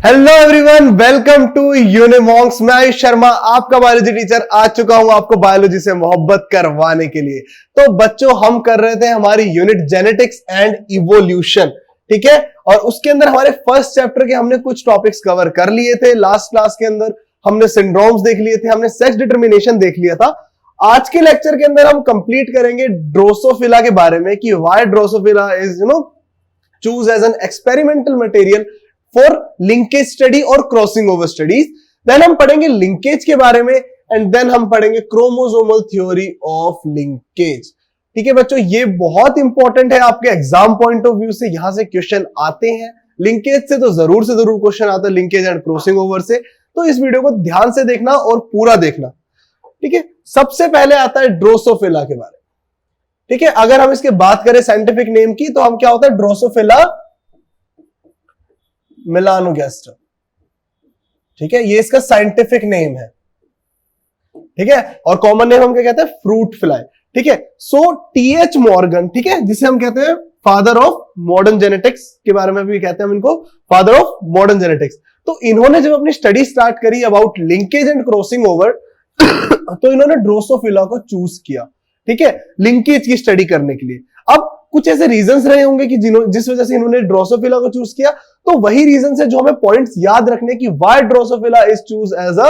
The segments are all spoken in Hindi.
Hello everyone, welcome to Unimonks. मैं आयुष शर्मा, आपका बायोलॉजी टीचर, आ चुका हूं आपको बायोलॉजी से मोहब्बत करवाने के लिए। तो बच्चों, हम कर रहे थे हमारी यूनिट जेनेटिक्स एंड इवोल्यूशन, ठीक है। और उसके अंदर हमारे फर्स्ट चैप्टर के हमने कुछ टॉपिक्स कवर कर लिए थे। लास्ट क्लास के अंदर हमने सिंड्रोम्स देख लिए थे, हमने सेक्स डिटर्मिनेशन देख लिया था। आज के लेक्चर के अंदर हम कंप्लीट करेंगे ड्रोसोफिला के बारे में कि why Drosophila is choose as an experimental material for linkage study और क्रॉसिंग ओवर स्टडीज। देन हम पढ़ेंगे लिंकेज के बारे में एंड देन हम पढ़ेंगे क्रोमोसोमल थ्योरी ऑफ लिंकेज। ठीक है बच्चों, ये बहुत इंपॉर्टेंट है आपके एग्जाम पॉइंट ऑफ व्यू से। यहां से क्वेश्चन आते हैं, लिंकेज से तो जरूर से जरूर क्वेश्चन आता है, लिंकेज एंड क्रॉसिंग ओवर से। तो इस वीडियो को ध्यान से देखना और पूरा देखना, ठीक है। सबसे पहले आता है ड्रोसोफिला के बारे में, ठीक है। अगर हम इसके बात करें साइंटिफिक नेम की, तो हम क्या होता है, ड्रोसोफिला मेलानोगास्टर, ठीक है। ये इसका साइंटिफिक नेम है, ठीक है। और कॉमन नेम हम क्या कहते हैं, फ्रूट फ्लाई, ठीक है। सो टीएच मॉर्गन, ठीक है, जिसे हम कहते हैं फादर ऑफ मॉडर्न जेनेटिक्स, के बारे में भी कहते हैं हम इनको फादर ऑफ मॉडर्न जेनेटिक्स। तो इन्होंने जब अपनी स्टडी स्टार्ट करी about linkage and crossing over तो इन्होंने ड्रोसोफिला को चूज किया, ठीक है, लिंकेज की स्टडी करने के लिए। अब कुछ ऐसे रीजंस रहे होंगे कि जिस वजह से इन्होंने ड्रोसोफिला को चूज किया। तो वही रीजन है जो हमें पॉइंट्स याद रखने की, why Drosophila is choose as a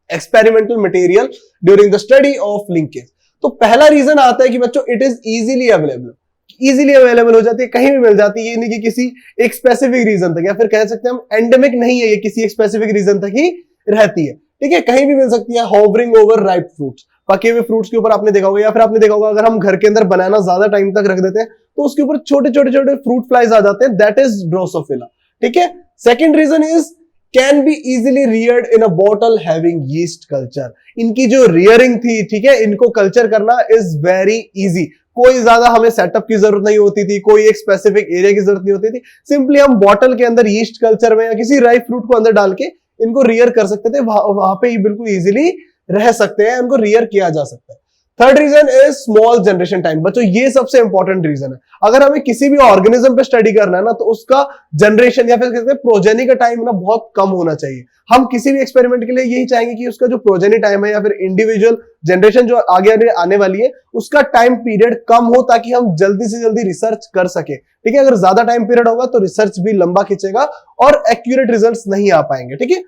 experimental material during the study of linkage. तो पहला रीजन आता है कि बच्चों it is easily available, easily available हो जाती है, कहीं भी मिल जाती है। ये नहीं कि किसी एक स्पेसिफिक रीजन तक, या फिर कह सकते हैं हम एंडेमिक नहीं है, ये किसी एक स्पेसिफिक रीजन तक ही रहती है, ठीक है, कहीं भी मिल सकती है। होवरिंग ओवर राइप फ्रूट्स, पके हुए फ्रूट्स के ऊपर आपने देखा होगा, या फिर आपने देखा होगा अगर हम घर के अंदर बनाना ज्यादा टाइम तक रख देते हैं तो उसके ऊपर छोटे छोटे छोटे फ्रूट फ्लाइज आ जाते हैं, दैट इज ड्रोसोफिला, ठीक है। Second reason is can be easily reared in a bottle having yeast culture. इनकी जो रियरिंग थी, ठीक है, इनको कल्चर करना इज वेरी इजी। कोई ज्यादा हमें सेटअप की जरूरत नहीं होती थी, कोई एक स्पेसिफिक एरिया की जरूरत नहीं होती थी। सिंपली हम बॉटल के अंदर यीस्ट कल्चर में या किसी राइप फ्रूट को अंदर डाल के इनको रियर कर सकते थे, वहां पे ही बिल्कुल इजीली रह सकते हैं, उनको रियर किया जा सकता है। Third reason is small generation time. बच्चों ये सबसे इंपॉर्टेंट रीजन है। अगर हमें किसी भी ऑर्गेनिज्म पे स्टडी करना है ना, तो उसका जनरेशन या फिर कहते हैं प्रोजेनी का टाइम ना बहुत कम होना चाहिए। हम किसी भी एक्सपेरिमेंट के लिए यही चाहेंगे कि उसका जो प्रोजेनी टाइम है या फिर इंडिविजुअल जनरेशन जो आगे आने वाली है, उसका टाइम पीरियड कम हो, ताकि हम जल्दी से जल्दी रिसर्च कर सके, ठीक है। अगर ज्यादा टाइम पीरियड होगा तो रिसर्च भी लंबा खींचेगा और एक्यूरेट रिजल्ट्स नहीं आ पाएंगे, ठीक है।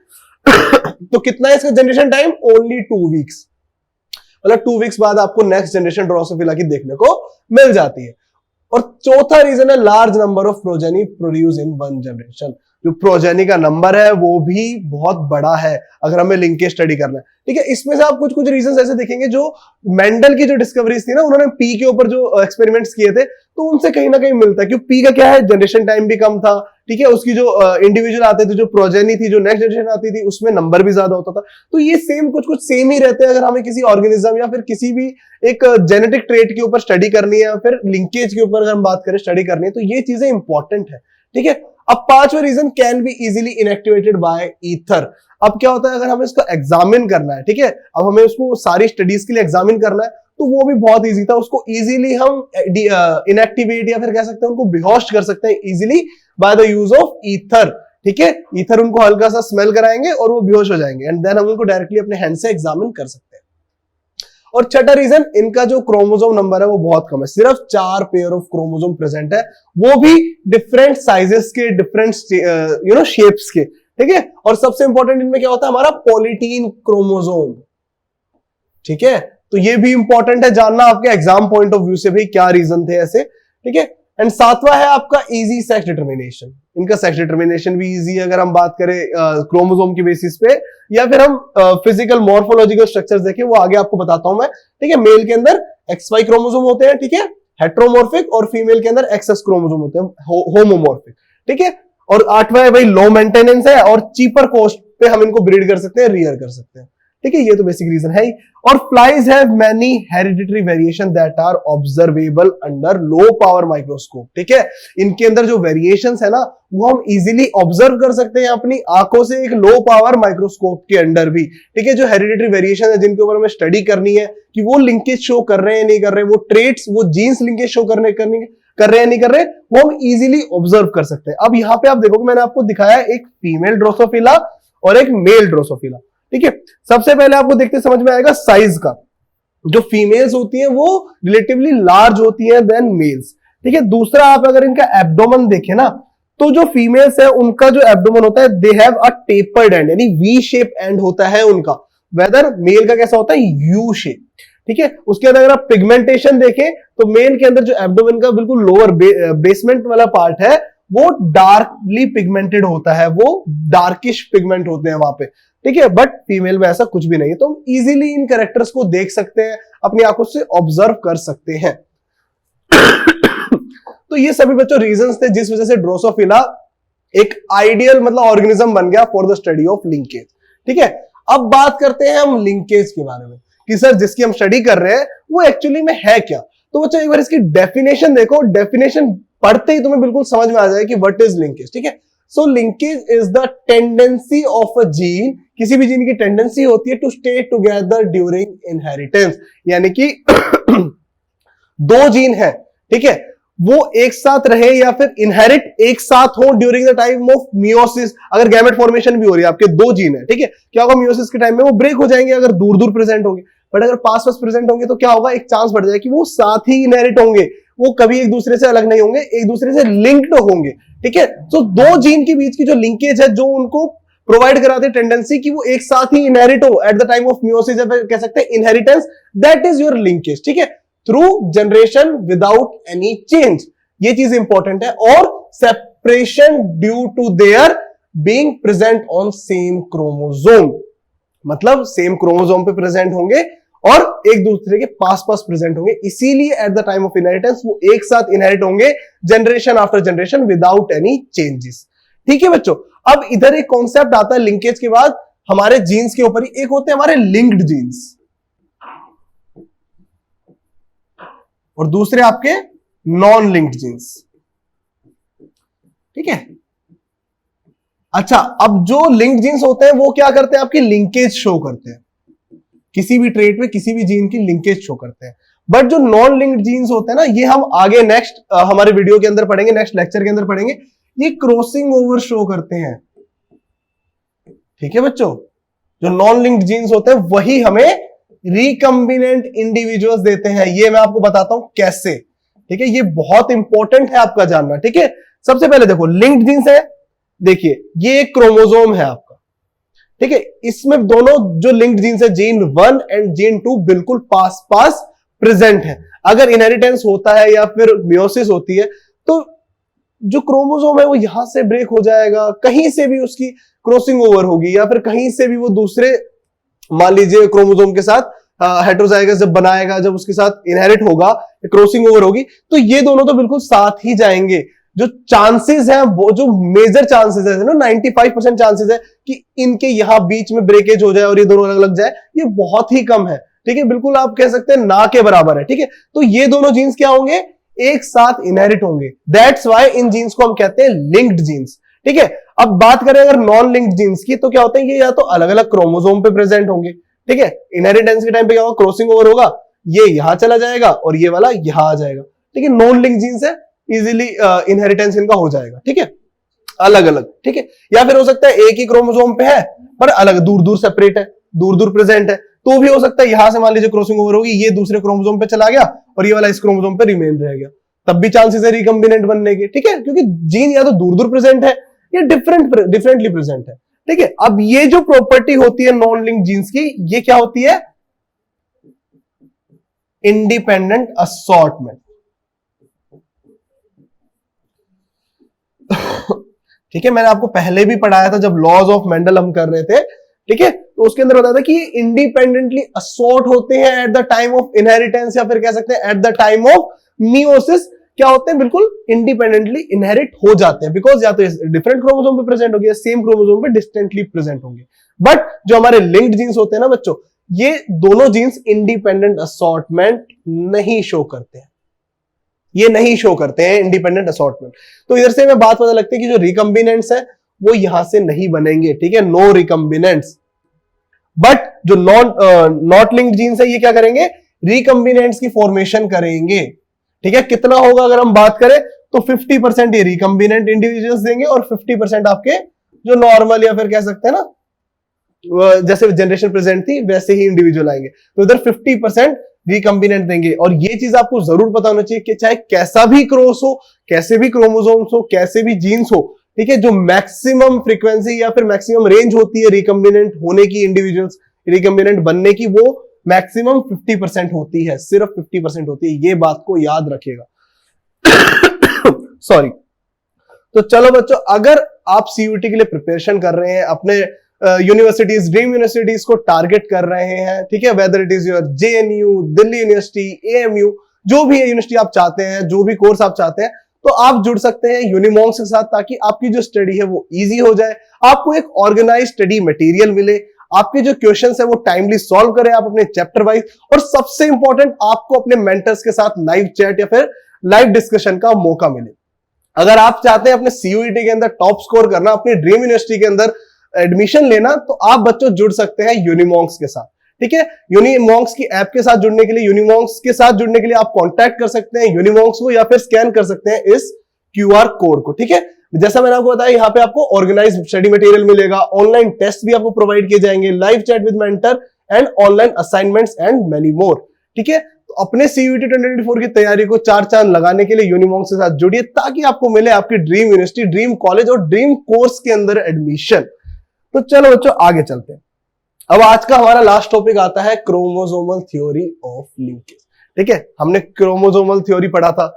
तो कितना है इसका जनरेशन टाइम, ओनली 2 वीक्स, मतलब 2 वीक्स बाद आपको नेक्स्ट जनरेशन ड्रोसोफिला की देखने को मिल जाती है। और चौथा रीजन है large number of progeny produce in one generation. जो प्रोजेनी का नंबर है वो भी बहुत बड़ा है अगर हमें लिंकेज स्टडी करना है, ठीक है। इसमें से आप कुछ कुछ रीजंस ऐसे देखेंगे, जो मेंडल की जो डिस्कवरीज थी ना, उन्होंने पी के ऊपर जो एक्सपेरिमेंट्स किए थे, तो उनसे कहीं ना कहीं मिलता है। क्योंकि पी का क्या है, जनरेशन टाइम भी कम था, ठीक है। उसकी जो इंडिविजुअल आते थे, जो प्रोजेनी थी, जो नेक्स्ट जनरेशन आती थी, उसमें नंबर भी ज्यादा होता था। तो ये सेम कुछ कुछ सेम ही रहते हैं अगर हमें किसी ऑर्गेनिज्म या फिर किसी भी एक जेनेटिक ट्रेट के ऊपर स्टडी करनी है, या फिर लिंकेज के ऊपर अगर हम बात करें स्टडी करनी है, तो ये चीजें इंपॉर्टेंट है, ठीक है। अब पांचवा reason can be easily inactivated by ether. अब क्या होता है, अगर हमें इसको एग्जामिन करना है, ठीक है, अब हमें उसको सारी स्टडीज के लिए एग्जामिन करना है, तो वो भी बहुत इजी था। उसको इजीली हम इनएक्टिवेट या फिर कह सकते हैं उनको बेहोश कर सकते हैं easily by the use of ether, ठीक है। ईथर उनको हल्का सा स्मेल कराएंगे और वो बेहोश हो जाएंगे, एंड देन हम उनको डायरेक्टली अपने हैंड से एग्जामिन कर सकते हैं। और छठा रीजन, इनका जो क्रोमोसोम नंबर है वो बहुत कम है, सिर्फ 4 पेयर ऑफ क्रोमोसोम प्रेजेंट है, वो भी डिफरेंट साइजेस के, डिफरेंट शेप्स के, ठीक है। और सबसे इंपॉर्टेंट इनमें क्या होता है, हमारा पॉलीटीन क्रोमोसोम, ठीक है। तो ये भी इंपॉर्टेंट है जानना आपके एग्जाम पॉइंट ऑफ व्यू से, भाई क्या रीजन थे ऐसे, ठीक है। एंड सातवां है आपका इजी सेक्स डिटर्मिनेशन। इनका सेक्स डिटर्मिनेशन भी इजी है अगर हम बात करें क्रोमोसोम की बेसिस पे, या फिर हम फिजिकल मॉर्फोलॉजिकल स्ट्रक्चर्स देखें, वो आगे आपको बताता हूं मैं, ठीक है। मेल के अंदर XY क्रोमोसोम होते हैं, ठीक है, हेट्रोमॉर्फिक, और फीमेल के अंदर XX क्रोमोसोम होते हैं, होमोमॉर्फिक, ठीक है। और आठवां है भाई लो मेंटेनेंस है, और चीपर कॉस्ट पे हम इनको ब्रीड कर सकते हैं, रियर कर सकते हैं, ठीक है, ये तो बेसिक रीजन है ही। और flies have many hereditary variation that are observable under low power microscope. ठीक है, इनके अंदर जो वेरिएशंस है ना वो हम इजीली ऑब्जर्व कर सकते हैं अपनी आंखों से एक लो पावर माइक्रोस्कोप के अंडर भी। ठीक है, जो हेरिडिटरी वेरिएशन है जिनके ऊपर हमें स्टडी करनी है कि वो लिंकेज शो कर रहे हैं नहीं कर रहे, वो ट्रेट्स, वो जीन्स लिंकेज शो कर रहे हैं नहीं कर रहे, वो हम इजीली ऑब्जर्व कर सकते हैं। अब यहाँ पे आप देखोगे मैंने आपको दिखाया एक फीमेल ड्रोसोफिला और एक मेल ड्रोसोफिला। ठीक है, सबसे पहले आपको देखते समझ में आएगा साइज का। जो फीमेल्स होती हैं वो रिलेटिवली लार्ज होती है देन मेल्स। ठीक है, दूसरा आप अगर इनका एब्डोमेन देखें ना तो जो फीमेल्स है उनका जो एब्डोमेन होता है they have a tapered and, यानी वी शेप एंड होता है उनका, वेदर मेल का कैसा होता है यू शेप। ठीक है, उसके अंदर अगर आप पिगमेंटेशन देखें तो मेल के अंदर जो एब्डोमेन का बिल्कुल लोअर बेसमेंट वाला पार्ट है वो डार्कली पिगमेंटेड होता है, वो डार्किश पिगमेंट होते हैं वहां पे। ठीक है, बट फीमेल में ऐसा कुछ भी नहीं है, तो हम इजीली इन कैरेक्टर्स को देख सकते हैं, अपनी आंखों से ऑब्जर्व कर सकते हैं। तो ये सभी बच्चों रीजंस थे जिस वजह से ड्रोसोफिला एक आइडियल मतलब ऑर्गेनिज्म बन गया for the study of linkage. ठीक है, अब बात करते हैं हम लिंकेज के बारे में कि सर जिसकी हम स्टडी कर रहे हैं वो एक्चुअली में है क्या। तो बच्चों एक बार इसकी डेफिनेशन देखो, डेफिनेशन पढ़ते ही तुम्हें बिल्कुल समझ में आ जाए कि व्हाट इज लिंकेज। ठीक है, so linkage is the tendency of a gene, किसी भी जीन की टेंडेंसी होती है to stay together during inheritance, यानी कि दो जीन है, ठीक है, वो एक साथ रहे या फिर इनहेरिट एक साथ हो during the time of meiosis. अगर गैमेट फॉर्मेशन भी हो रही है, आपके दो जीन है, ठीक है, क्या होगा मियोसिस के टाइम में वो ब्रेक हो जाएंगे अगर दूर दूर प्रेजेंट होंगे, बट अगर पास पास प्रेजेंट होंगे तो क्या होगा, एक चांस बढ़ जाएगा कि वो साथ ही इनहेरिट होंगे, वो कभी एक दूसरे से अलग नहीं होंगे, एक दूसरे से लिंक्ड होंगे। ठीक है, तो दो जीन के बीच की जो लिंकेज है जो उनको प्रोवाइड कराते हैं टेंडेंसी कि वो एक साथ ही इनहेरिट हो at the time of meiosis, कह सकते हैं inheritance, that is your linkage. ठीक है, through generation without any change, ये चीज इंपॉर्टेंट है। और separation due to their being present on same chromosome, मतलब सेम क्रोमोसोम पे प्रेजेंट होंगे और एक दूसरे के पास पास प्रेजेंट होंगे, इसीलिए eight the time of inheritance वो एक साथ इनहेरिट होंगे generation after generation without any changes. ठीक है बच्चों, अब इधर एक कॉन्सेप्ट आता है लिंकेज के बाद हमारे जीन्स के ऊपर ही, एक होते हैं हमारे लिंक्ड जीन्स और दूसरे आपके नॉन लिंक्ड जीन्स। ठीक है, अच्छा, अब जो लिंक्ड जीन्स होते हैं वो क्या करते हैं, आपकी लिंकेज शो करते हैं, किसी भी ट्रेट में किसी भी जीन की लिंकेज शो करते हैं। बट जो नॉन लिंक्ड जीन्स होते हैं ना, ये हम आगे नेक्स्ट हमारे वीडियो के अंदर पढ़ेंगे, नेक्स्ट लेक्चर के अंदर पढ़ेंगे, ये क्रॉसिंग ओवर शो करते हैं। ठीक है बच्चों, जो नॉन लिंक्ड जीन्स होते हैं वही हमें रिकम्बिनेंट इंडिविजुअल्स देते हैं। ये मैं आपको बताता हूं कैसे। ठीक है, ये बहुत इंपॉर्टेंट है आपका जानना। ठीक है, सबसे पहले देखो लिंक्ड जीन्स है, देखिए ये एक क्रोमोसोम है आपका, ठीक है, इसमें दोनों जो लिंक्ड जीन्स है जीन 1 एंड जीन 2 बिल्कुल पास पास प्रेजेंट है। अगर इनहेरिटेंस होता है या फिर मियोसिस होती है तो जो क्रोमोसोम है वो यहां से ब्रेक हो जाएगा, कहीं से भी उसकी क्रॉसिंग ओवर होगी या फिर कहीं से भी वो दूसरे मान लीजिए क्रोमोसोम के साथ हेटेरोजाइगस जब बनाएगा, जब उसके साथ इनहेरिट होगा, क्रॉसिंग ओवर होगी, तो ये दोनों तो बिल्कुल साथ ही जाएंगे। जो चांसेस है वो जो मेजर चांसेस है ना 95% चांसेस है कि इनके यहां बीच में ब्रेकेज हो जाए और ये दोनों अलग लग जाए, ये बहुत ही कम है। ठीक है, बिल्कुल आप कह सकते हैं ना के बराबर है। ठीक है, तो ये दोनों जीन्स क्या होंगे, एक साथ इनहेरिट होंगे, दैट्स व्हाई इन जीन्स को हम कहते हैं लिंक्ड जीन्स। ठीक है, अब बात करें अगर नॉन लिंक्ड जीन्स की, तो क्या होता है ये या तो अलग अलग क्रोमोसोम पे प्रेजेंट होंगे। ठीक है, इनहेरिटेंस के टाइम पे क्या होगा, क्रॉसिंग ओवर होगा, ये यहां चला जाएगा और ये वाला यहां आ जाएगा। ठीक है, नॉन लिंक्ड जीन्स है, इजीली इनहेरिटेंस इनका हो जाएगा। ठीक है, अलग अलग। ठीक है, या फिर हो सकता है एक ही क्रोमोसोम पे है पर अलग दूर दूर सेपरेट है, दूर दूर प्रेजेंट है, तो भी हो सकता है यहां से मान लीजिए क्रॉसिंग ओवर होगी, ये दूसरे क्रोमोसोम पे चला गया और ये वाला इस क्रोमोसोम पे रिमेन रह गया, तब भी चांसेस है रिकम्बिनेंट बनने के। ठीक है, क्योंकि जीन या तो दूर दूर प्रेजेंट है या डिफरेंटली प्रेजेंट है। ठीक है, अब ये जो प्रॉपर्टी होती है नॉन लिंक्ड जीन्स की, ये क्या होती है, इंडिपेंडेंट असॉर्टमेंट। ठीक है, मैंने आपको पहले भी पढ़ाया था जब लॉज ऑफ मेंडल हम कर रहे थे। ठीक है, तो उसके अंदर बताया था कि इंडिपेंडेंटली असॉर्ट होते हैं eight the time of inheritance या फिर कह सकते हैं eight the time of meiosis. क्या होते हैं, बिल्कुल इंडिपेंडेंटली इनहेरिट हो जाते हैं, बिकॉज या तो डिफरेंट क्रोमोसोम पे प्रेजेंट होंगे या सेम क्रोमोसोम पे डिस्टेंटली प्रेजेंट होंगे। बट जो हमारे लिंक्ड जीन्स होते हैं ना बच्चों, ये दोनों जीन्स इंडिपेंडेंट असॉर्टमेंट नहीं शो करते हैं, ये नहीं शो करते हैं इंडिपेंडेंट असॉर्टमेंट। तो इधर से हमें बात पता लगती है कि जो रिकम्बिनेंट्स है वो यहां से नहीं बनेंगे, ठीक है, नो रिकम्बिनेंट्स। बट जो नॉट लिंक्ड जीन्स है ये क्या करेंगे, रिकम्बिनेंट्स की फॉर्मेशन करेंगे, ठीक है। कितना होगा अगर हम बात करें तो 50% ये रिकम्बिनेंट इंडिविजुअल्स देंगे और 50% आपके जो नॉर्मल या फिर कह सकते हैं ना जैसे जनरेशन प्रेजेंट थी वैसे ही इंडिविजुअल आएंगे। तो इधर 50% रिकम्बिनेंट देंगे। और ये चीज आपको जरूर पता होना चाहिए कि चाहे कैसा भी क्रॉस हो, कैसे भी क्रोमोसोम्स हो, कैसे भी जीन्स हो, ठीक है, जो मैक्सिमम फ्रीक्वेंसी या फिर मैक्सिमम रेंज होती है रिकम्बिनेंट होने की, इंडिविजुअल्स रिकम्बिनेंट बनने की, वो मैक्सिमम 50% होती है, सिर्फ 50% होती है, ये बात को याद रखिएगा। सॉरी। तो चलो बच्चों, अगर आप सीयूटी के लिए प्रिपरेशन कर रहे हैं, अपने यूनिवर्सिटीज, ड्रीम यूनिवर्सिटीज को टारगेट कर रहे हैं, ठीक है, whether it is your JNU, Delhi university, AMU, जो भी यूनिवर्सिटी आप चाहते हैं, जो भी कोर्स आप चाहते हैं, तो आप जुड़ सकते हैं यूनिमॉन्क्स के साथ, ताकि आपकी जो स्टडी है वो इजी हो जाए, आपको एक ऑर्गेनाइज स्टडी मटेरियल मिले, आपके जो क्वेश्चंस है वो टाइमली सॉल्व करें आप अपने चैप्टर वाइज, और सबसे इंपॉर्टेंट आपको अपने मेंटर्स के साथ लाइव चैट या फिर लाइव डिस्कशन का मौका मिले। अगर आप चाहते हैं अपने सीयूईटी के अंदर टॉप स्कोर करना, अपनी ड्रीम यूनिवर्सिटी के अंदर एडमिशन लेना, तो आप बच्चों जुड़ सकते हैं यूनिमॉन्क्स के साथ, ठीक है। यूनिमॉन्क्स की ऐप के साथ जुड़ने के लिए, यूनिमॉन्क्स के साथ जुड़ने के लिए आप कांटेक्ट कर सकते हैं यूनिमॉन्क्स को, या फिर स्कैन कर सकते हैं इस क्यूआर कोड को, ठीक है। जैसा मैंने आपको बताया, यहाँ पे आपको ऑर्गेनाइज स्टडी मटेरियल मिलेगा, ऑनलाइन टेस्ट भी आपको प्रोवाइड किए जाएंगे, live chat with mentor and online assignments and many more, ठीक है। तो अपने सीयूईटी 2024 की तैयारी को चार चांद लगाने के लिए यूनिमॉन्क्स के साथ जुड़िए, ताकि आपको मिले आपकी ड्रीम यूनिवर्सिटी, ड्रीम कॉलेज और ड्रीम कोर्स के अंदर एडमिशन। तो चलो बच्चों आगे चलते हैं। अब आज का हमारा लास्ट टॉपिक आता है क्रोमोसोमल थ्योरी ऑफ लिंकेज, ठीक है। हमने क्रोमोसोमल थ्योरी पढ़ा था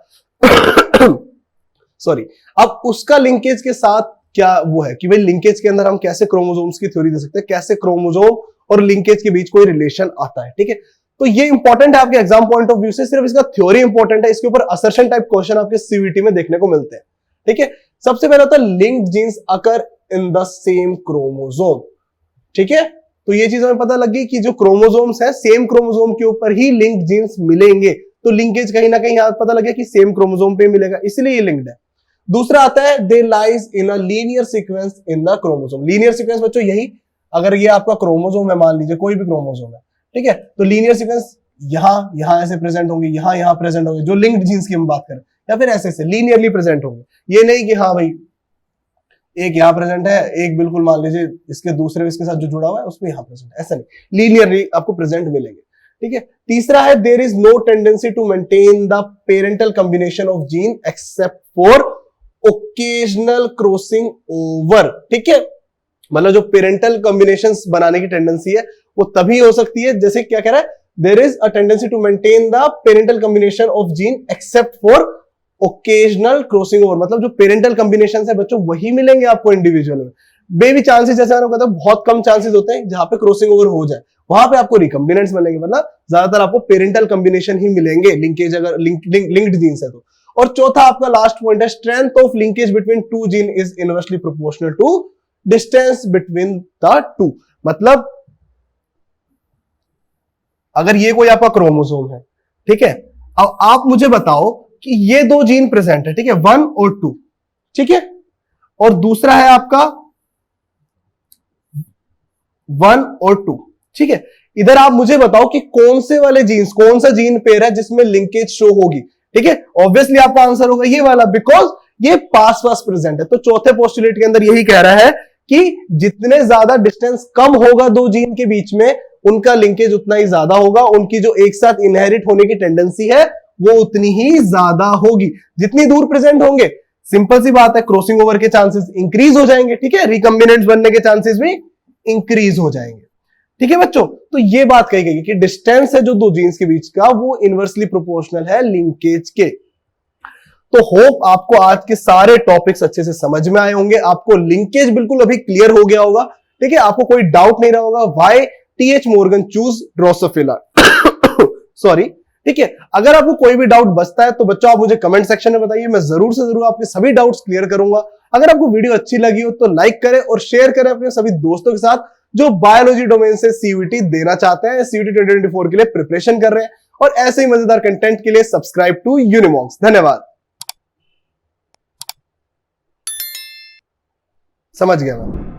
सॉरी। अब उसका लिंकेज के साथ क्या वो है कि भाई लिंकेज के अंदर हम कैसे क्रोमोसोम्स की थ्योरी दे सकते हैं, कैसे क्रोमोसोम और लिंकेज के बीच कोई रिलेशन आता है, ठीक है। तो ये इंपॉर्टेंट है आपके एग्जाम पॉइंट ऑफ व्यू से, सिर्फ इसका थ्योरी इंपॉर्टेंट है, इसके ऊपर असर्शन टाइप क्वेश्चन आपके सीवीटी में देखने को मिलते हैं, ठीक है। सबसे पहला होता है linked genes occur in the same chromosome, ठीक है। तो ये चीज हमें पता लग गई कि जो क्रोमोसोम्स है, सेम क्रोमोसोम के ऊपर ही लिंक्ड जीन्स मिलेंगे, तो लिंकेज कहीं ना कहीं पता लग गया कि सेम क्रोमोसोम पे मिलेगा, इसलिए ये लिंक्ड है। दूसरा आता है they lies in a linear sequence in the chromosome. Linear sequence बच्चों यही, अगर ये आपका क्रोमोसोम है, मान लीजिए कोई भी क्रोमोसोम है, ठीक है, तो लीनियर सीक्वेंस यहां ऐसे प्रेजेंट होंगे, यहां प्रेजेंट होंगे, जो लिंक्ड जीन्स की हम बात करें, या फिर ऐसे लीनियरली प्रेजेंट होंगे। ये नहीं कि हाँ भाई एक यहां प्रेजेंट है, एक बिल्कुल मान लीजिए इसके दूसरे इसके साथ जो जुड़ा हुआ है उसमें यहां प्रेजेंट, ऐसा नहीं, लीनियरली आपको प्रेजेंट मिलेंगे, ठीक है। तीसरा है there is no tendency to maintain the parental combination of gene except for occasional crossing over, ठीक है। मतलब जो पेरेंटल कॉम्बिनेशंस बनाने की टेंडेंसी है वो तभी हो सकती है, जैसे क्या कह रहा है, there is a tendency to maintain the parental combination of gene except for occasional crossing over, मतलब जो पेरेंटल कॉम्बिनेशन है बच्चों वही मिलेंगे आपको इंडिविजुअल में। बेबी चांसेस जैसे मैंने कहता बहुत कम चांसेस होते हैं जहां पे क्रॉसिंग ओवर हो जाए, वहां पे आपको रिकम्बिनेंट्स मिलेंगे, मतलब ज्यादातर आपको पेरेंटल कॉम्बिनेशन ही मिलेंगे, लिंकेज अगर लिंक्ड जीन्स है तो। और चौथा आपका लास्ट पॉइंट है strength of linkage between two gene is inversely proportional to distance between the two. मतलब अगर ये कोई आपका क्रोमोसोम है, ठीक है, अब आप मुझे बताओ कि ये दो जीन प्रेजेंट है, ठीक है, 1 और 2, ठीक है, और दूसरा है आपका 1 और 2, ठीक है। इधर आप मुझे बताओ कि कौन से वाले जीन्स, कौन सा जीन पेयर है जिसमें लिंकेज शो होगी, ठीक है। ऑब्वियसली आपका आंसर होगा ये वाला, बिकॉज ये पास प्रेजेंट है। तो चौथे पोस्टुलेट के अंदर यही कह रहा है कि जितने ज्यादा डिस्टेंस कम होगा दो जीन के बीच में, उनका लिंकेज उतना ही ज्यादा होगा, उनकी जो एक साथ इनहेरिट होने की टेंडेंसी है वो उतनी ही ज्यादा होगी। जितनी दूर प्रेजेंट होंगे, सिंपल सी बात है, क्रॉसिंग ओवर के चांसेस इंक्रीज हो जाएंगे, ठीक है, रिकम्बिनेंट्स बनने के चांसेस भी इंक्रीज हो जाएंगे, ठीक है बच्चों। तो ये बात कही गई कि डिस्टेंस है जो दो जीन्स के बीच का वो इनवर्सली प्रोपोर्शनल है लिंकेज के। तो होप आपको आज के सारे टॉपिक्स अच्छे से समझ में आए होंगे, आपको लिंकेज बिल्कुल अभी क्लियर हो गया होगा, ठीक है, आपको कोई डाउट नहीं रहा होगा why T H Morgan choose Drosophila sorry ठीक है, अगर आपको कोई भी डाउट बचता है तो बच्चों आप मुझे कमेंट सेक्शन में बताइए, मैं जरूर से जरूर आपके सभी डाउट्स क्लियर करूंगा। अगर आपको वीडियो अच्छी लगी हो तो लाइक करें और शेयर करें अपने सभी दोस्तों के साथ जो बायोलॉजी डोमेन से सीयूईटी देना चाहते हैं, सीयूईटी 2024 के लिए प्रिपरेशन कर रहे हैं। और ऐसे ही मजेदार कंटेंट के लिए सब्सक्राइब टू यूनिमॉन्क्स। धन्यवाद। समझ गया मैं।